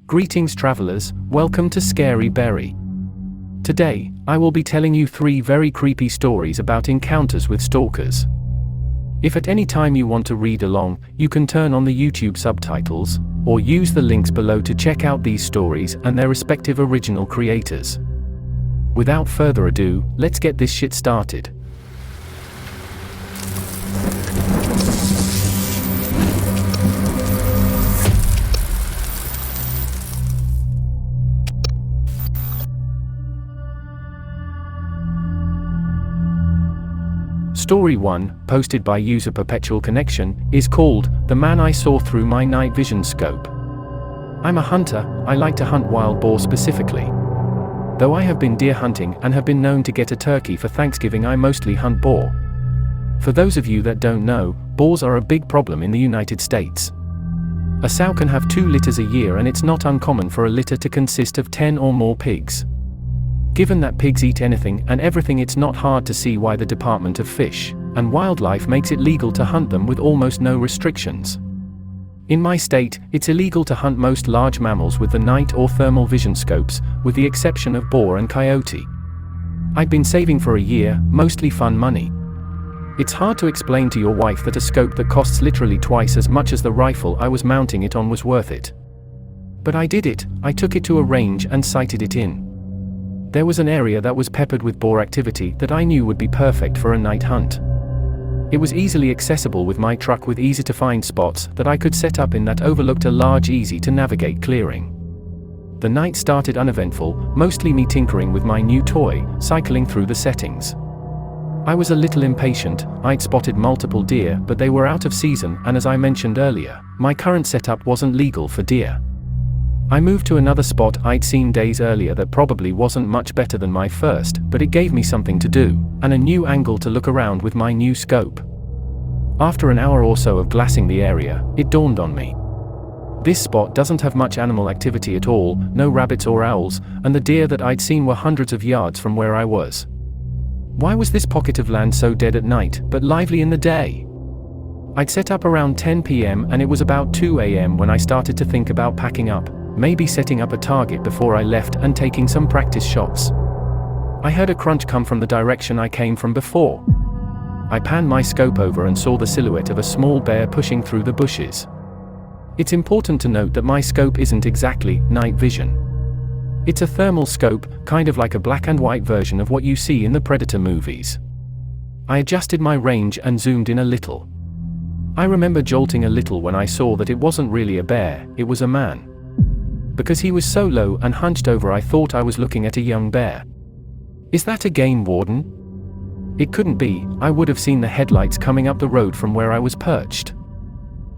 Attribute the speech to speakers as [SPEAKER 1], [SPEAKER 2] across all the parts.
[SPEAKER 1] Greetings travelers, welcome to Scary Berry. Today, I will be telling you 3 very creepy stories about encounters with stalkers. If at any time you want to read along, you can turn on the YouTube subtitles, or use the links below to check out these stories and their respective original creators. Without further ado, let's get this shit started. Story 1, posted by user Perpetual Connection, is called, "The Man I Saw Through My Night Vision Scope." I'm a hunter, I like to hunt wild boar specifically. Though I have been deer hunting and have been known to get a turkey for Thanksgiving, I mostly hunt boar. For those of you that don't know, boars are a big problem in the United States. A sow can have 2 litters a year, and it's not uncommon for a litter to consist of 10 or more pigs. Given that pigs eat anything and everything, it's not hard to see why the Department of Fish and Wildlife makes it legal to hunt them with almost no restrictions. In my state, it's illegal to hunt most large mammals with the night or thermal vision scopes, with the exception of boar and coyote. I'd been saving for a year, mostly fun money. It's hard to explain to your wife that a scope that costs literally twice as much as the rifle I was mounting it on was worth it. But I did it. I took it to a range and sighted it in. There was an area that was peppered with boar activity that I knew would be perfect for a night hunt. It was easily accessible with my truck, with easy-to-find spots that I could set up in that overlooked a large, easy-to-navigate clearing. The night started uneventful, mostly me tinkering with my new toy, cycling through the settings. I was a little impatient. I'd spotted multiple deer, but they were out of season, and as I mentioned earlier, my current setup wasn't legal for deer. I moved to another spot I'd seen days earlier that probably wasn't much better than my first, but it gave me something to do, and a new angle to look around with my new scope. After an hour or so of glassing the area, it dawned on me. This spot doesn't have much animal activity at all, no rabbits or owls, and the deer that I'd seen were hundreds of yards from where I was. Why was this pocket of land so dead at night, but lively in the day? I'd set up around 10 p.m. and it was about 2 a.m. when I started to think about packing up. Maybe setting up a target before I left and taking some practice shots. I heard a crunch come from the direction I came from before. I panned my scope over and saw the silhouette of a small bear pushing through the bushes. It's important to note that my scope isn't exactly night vision. It's a thermal scope, kind of like a black and white version of what you see in the Predator movies. I adjusted my range and zoomed in a little. I remember jolting a little when I saw that it wasn't really a bear, it was a man. Because he was so low and hunched over, I thought I was looking at a young bear. Is that a game warden? It couldn't be. I would have seen the headlights coming up the road from where I was perched.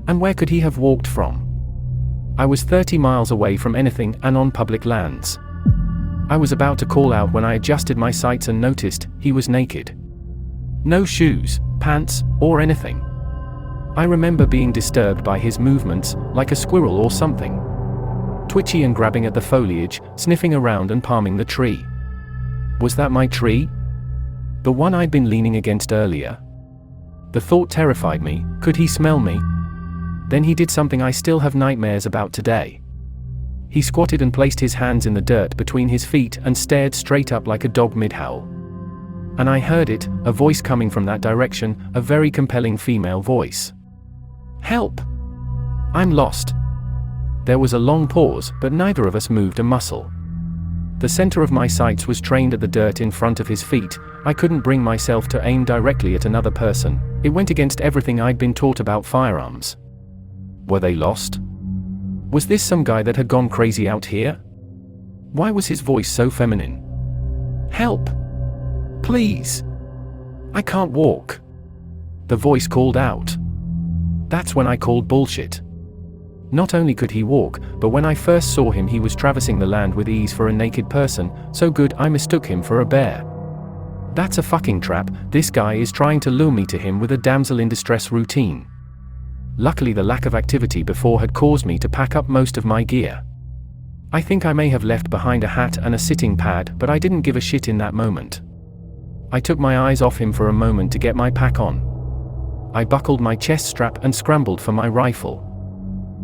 [SPEAKER 1] And where could he have walked from? I was 30 miles away from anything and on public lands. I was about to call out when I adjusted my sights and noticed he was naked. No shoes, pants, or anything. I remember being disturbed by his movements, like a squirrel or something. Twitchy and grabbing at the foliage, sniffing around and palming the tree. Was that my tree? The one I'd been leaning against earlier? The thought terrified me. Could he smell me? Then he did something I still have nightmares about today. He squatted and placed his hands in the dirt between his feet and stared straight up like a dog mid-howl. And I heard it, a voice coming from that direction, a very compelling female voice. "Help! I'm lost." There was a long pause, but neither of us moved a muscle. The center of my sights was trained at the dirt in front of his feet. I couldn't bring myself to aim directly at another person. It went against everything I'd been taught about firearms. Were they lost? Was this some guy that had gone crazy out here? Why was his voice so feminine? "Help! Please! I can't walk!" the voice called out. That's when I called bullshit. Not only could he walk, but when I first saw him he was traversing the land with ease for a naked person, so good I mistook him for a bear. That's a fucking trap. This guy is trying to lure me to him with a damsel in distress routine. Luckily the lack of activity before had caused me to pack up most of my gear. I think I may have left behind a hat and a sitting pad, but I didn't give a shit in that moment. I took my eyes off him for a moment to get my pack on. I buckled my chest strap and scrambled for my rifle.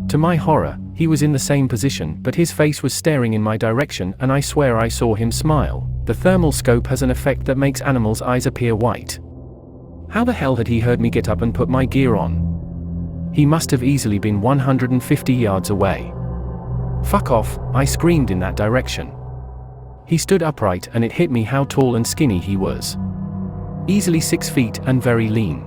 [SPEAKER 1] To my horror, he was in the same position, but his face was staring in my direction, and I swear I saw him smile. The thermal scope has an effect that makes animals' eyes appear white. How the hell had he heard me get up and put my gear on? He must have easily been 150 yards away. Fuck off, I screamed in that direction. He stood upright, and it hit me how tall and skinny he was. Easily 6 feet and very lean.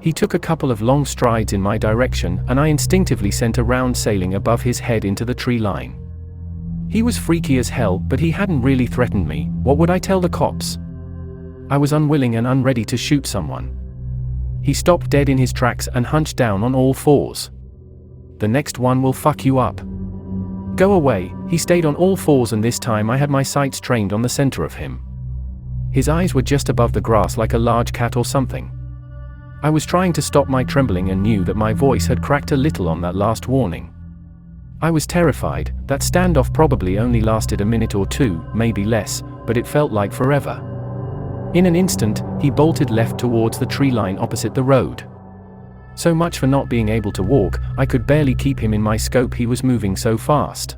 [SPEAKER 1] He took a couple of long strides in my direction, and I instinctively sent a round sailing above his head into the tree line. He was freaky as hell, but he hadn't really threatened me. What would I tell the cops? I was unwilling and unready to shoot someone. He stopped dead in his tracks and hunched down on all fours. The next one will fuck you up. Go away. He stayed on all fours, and this time I had my sights trained on the center of him. His eyes were just above the grass like a large cat or something. I was trying to stop my trembling and knew that my voice had cracked a little on that last warning. I was terrified. That standoff probably only lasted a minute or two, maybe less, but it felt like forever. In an instant, he bolted left towards the tree line opposite the road. So much for not being able to walk. I could barely keep him in my scope, he was moving so fast.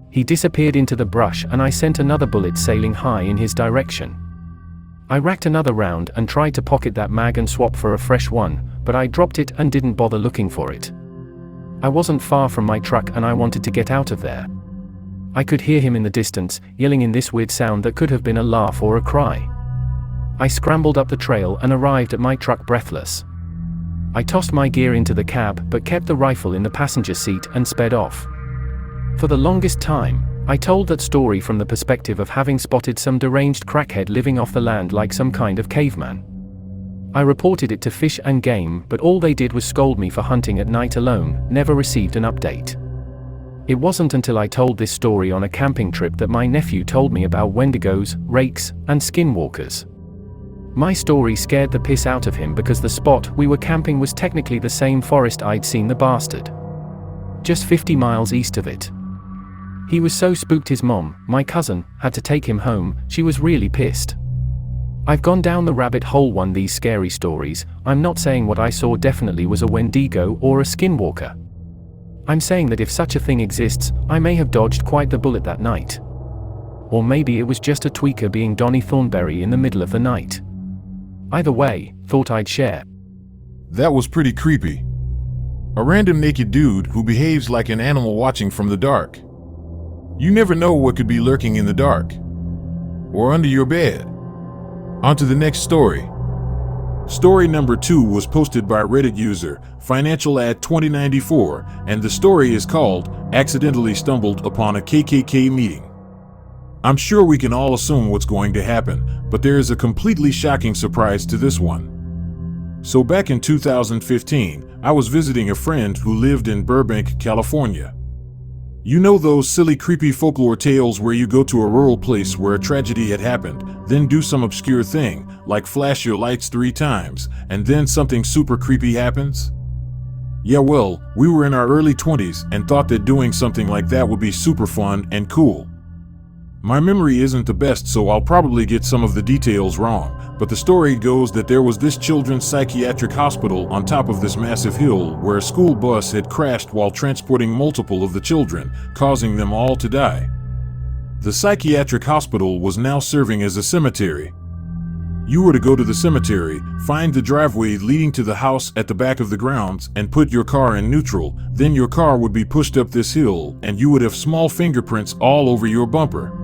[SPEAKER 1] He disappeared into the brush, and I sent another bullet sailing high in his direction. I racked another round and tried to pocket that mag and swap for a fresh one, but I dropped it and didn't bother looking for it. I wasn't far from my truck, and I wanted to get out of there. I could hear him in the distance, yelling in this weird sound that could have been a laugh or a cry. I scrambled up the trail and arrived at my truck breathless. I tossed my gear into the cab, but kept the rifle in the passenger seat and sped off. For the longest time, I told that story from the perspective of having spotted some deranged crackhead living off the land like some kind of caveman. I reported it to Fish and Game, but all they did was scold me for hunting at night alone, never received an update. It wasn't until I told this story on a camping trip that my nephew told me about wendigos, rakes, and skinwalkers. My story scared the piss out of him because the spot we were camping was technically the same forest I'd seen the bastard. Just 50 miles east of it. He was so spooked his mom, my cousin, had to take him home. She was really pissed. I've gone down the rabbit hole on these scary stories. I'm not saying what I saw definitely was a wendigo or a skinwalker. I'm saying that if such a thing exists, I may have dodged quite the bullet that night. Or maybe it was just a tweaker being Donnie Thornberry in the middle of the night. Either way, thought I'd share.
[SPEAKER 2] That was pretty creepy. A random naked dude who behaves like an animal watching from the dark. You never know what could be lurking in the dark. Or under your bed. On to the next story. Story number 2 was posted by Reddit user FinancialAd2094, and the story is called Accidentally Stumbled Upon a KKK Meeting. I'm sure we can all assume what's going to happen, but there is a completely shocking surprise to this one. So back in 2015, I was visiting a friend who lived in Burbank, California. You know those silly creepy folklore tales where you go to a rural place where a tragedy had happened, then do some obscure thing, like flash your lights 3 times, and then something super creepy happens? Yeah, well, we were in our early 20s and thought that doing something like that would be super fun and cool. My memory isn't the best, so I'll probably get some of the details wrong, but the story goes that there was this children's psychiatric hospital on top of this massive hill where a school bus had crashed while transporting multiple of the children, causing them all to die. The psychiatric hospital was now serving as a cemetery. You were to go to the cemetery, find the driveway leading to the house at the back of the grounds, and put your car in neutral. Then your car would be pushed up this hill, and you would have small fingerprints all over your bumper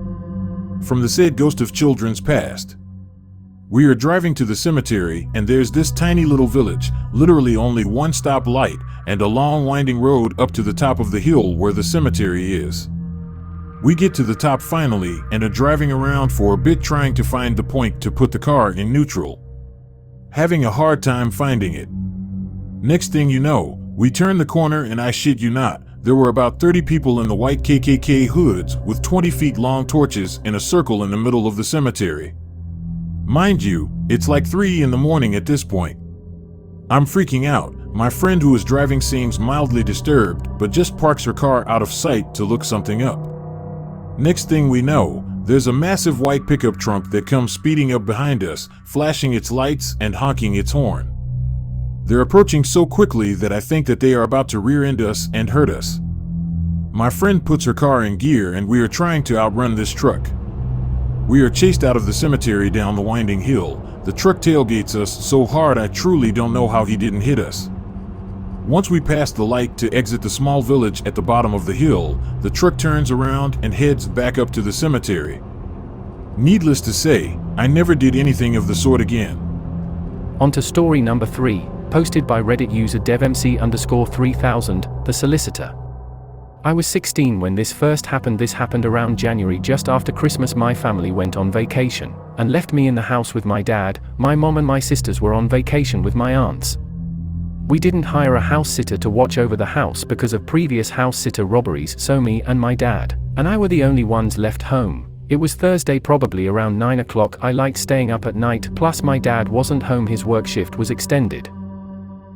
[SPEAKER 2] from the said ghost of children's past. We are driving to the cemetery, and there's this tiny little village, literally only one stop light, and a long winding road up to the top of the hill where the cemetery is. We get to the top finally, and are driving around for a bit trying to find the point to put the car in neutral. Having a hard time finding it. Next thing you know, we turn the corner, and I shit you not, there were about 30 people in the white KKK hoods with 20 feet long torches in a circle in the middle of the cemetery. Mind you, it's like 3 in the morning at this point. I'm freaking out. My friend who is driving seems mildly disturbed, but just parks her car out of sight to look something up. Next thing we know, there's a massive white pickup truck that comes speeding up behind us, flashing its lights and honking its horn. They're approaching so quickly that I think that they are about to rear-end us and hurt us. My friend puts her car in gear and we are trying to outrun this truck. We are chased out of the cemetery down the winding hill. The truck tailgates us so hard I truly don't know how he didn't hit us. Once we pass the light to exit the small village at the bottom of the hill, the truck turns around and heads back up to the cemetery. Needless to say, I never did anything of the sort again.
[SPEAKER 1] On to story number 3, posted by Reddit user devmc_3000, the Solicitor. I was 16 when this first happened. This happened around January, just after Christmas. My family went on vacation and left me in the house with my dad. My mom and my sisters were on vacation with my aunts. We didn't hire a house sitter to watch over the house because of previous house sitter robberies, so me and my dad and I were the only ones left home. It was Thursday, probably around 9 o'clock. I liked staying up at night, plus my dad wasn't home, his work shift was extended.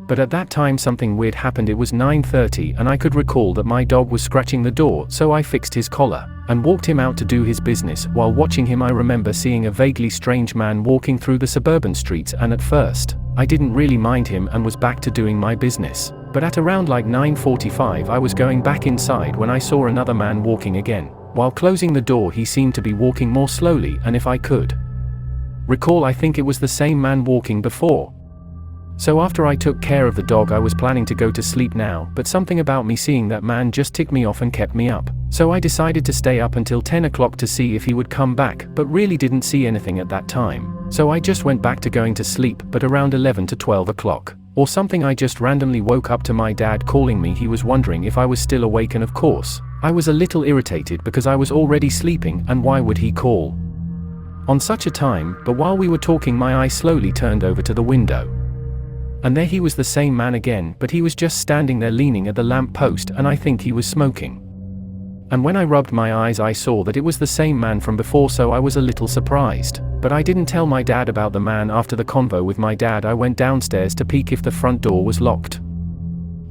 [SPEAKER 1] But at that time something weird happened. It was 9:30 and I could recall that my dog was scratching the door, so I fixed his collar and walked him out to do his business. While watching him, I remember seeing a vaguely strange man walking through the suburban streets, and at first I didn't really mind him and was back to doing my business. But at around like 9:45 I was going back inside when I saw another man walking again. While closing the door, he seemed to be walking more slowly, and if I could recall, I think it was the same man walking before. So after I took care of the dog, I was planning to go to sleep now, but something about me seeing that man just ticked me off and kept me up. So I decided to stay up until 10 o'clock to see if he would come back, but really didn't see anything at that time. So I just went back to going to sleep, but around 11 to 12 o'clock or something, I just randomly woke up to my dad calling me. He was wondering if I was still awake, and of course, I was a little irritated because I was already sleeping, and why would he call on such a time? But while we were talking, my eye slowly turned over to the window. And there he was, the same man again, but he was just standing there leaning at the lamp post, and I think he was smoking. And when I rubbed my eyes, I saw that it was the same man from before, so I was a little surprised. But I didn't tell my dad about the man. After the convo with my dad, I went downstairs to peek if the front door was locked.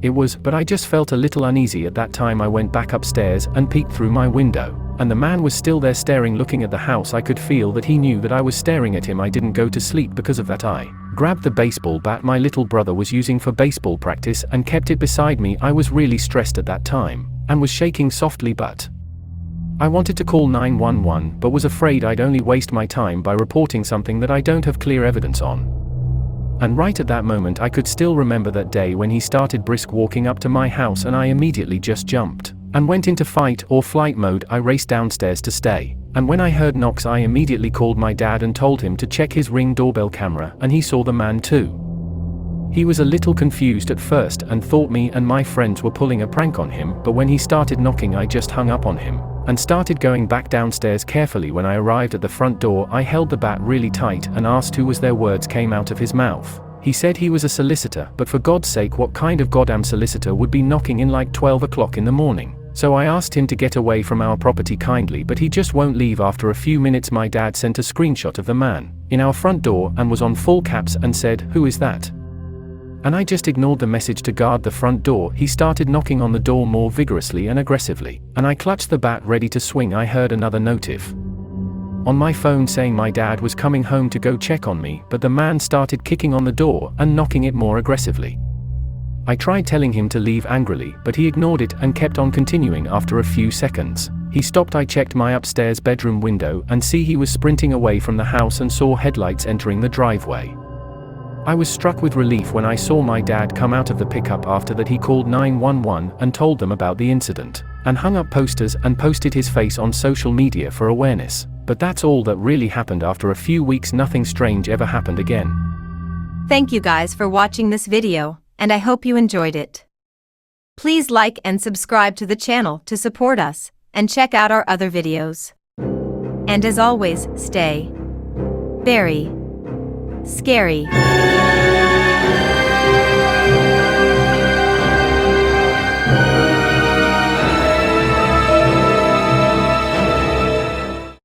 [SPEAKER 1] It was, but I just felt a little uneasy at that time. I went back upstairs and peeked through my window, and the man was still there staring, looking at the house. I could feel that he knew that I was staring at him. I didn't go to sleep because of that. I grabbed the baseball bat my little brother was using for baseball practice and kept it beside me. I was really stressed at that time and was shaking softly, but I wanted to call 911 but was afraid I'd only waste my time by reporting something that I don't have clear evidence on. And right at that moment, I could still remember that day when he started brisk walking up to my house, and I immediately just jumped and went into fight or flight mode. I raced downstairs to stay, and when I heard knocks, I immediately called my dad and told him to check his Ring doorbell camera, and he saw the man too. He was a little confused at first and thought me and my friends were pulling a prank on him, but when he started knocking, I just hung up on him and started going back downstairs carefully. When I arrived at the front door, I held the bat really tight and asked who was there. Words came out of his mouth. He said he was a solicitor, but for God's sake, what kind of goddamn solicitor would be knocking in like 12 o'clock in the morning? So I asked him to get away from our property kindly, but he just won't leave. After a few minutes, my dad sent a screenshot of the man in our front door and was on full caps and said, "Who is that?" And I just ignored the message to guard the front door. He started knocking on the door more vigorously and aggressively, and I clutched the bat ready to swing. I heard another notif on my phone saying my dad was coming home to go check on me, but the man started kicking on the door and knocking it more aggressively. I tried telling him to leave angrily, but he ignored it and kept on continuing. After a few seconds, he stopped. I checked my upstairs bedroom window and see he was sprinting away from the house and saw headlights entering the driveway. I was struck with relief when I saw my dad come out of the pickup. After that, he called 911 and told them about the incident, and hung up posters and posted his face on social media for awareness. But that's all that really happened. After a few weeks, nothing strange ever happened again.
[SPEAKER 3] Thank you guys for watching this video, and I hope you enjoyed it. Please like and subscribe to the channel to support us, and check out our other videos. And as always, stay very scary.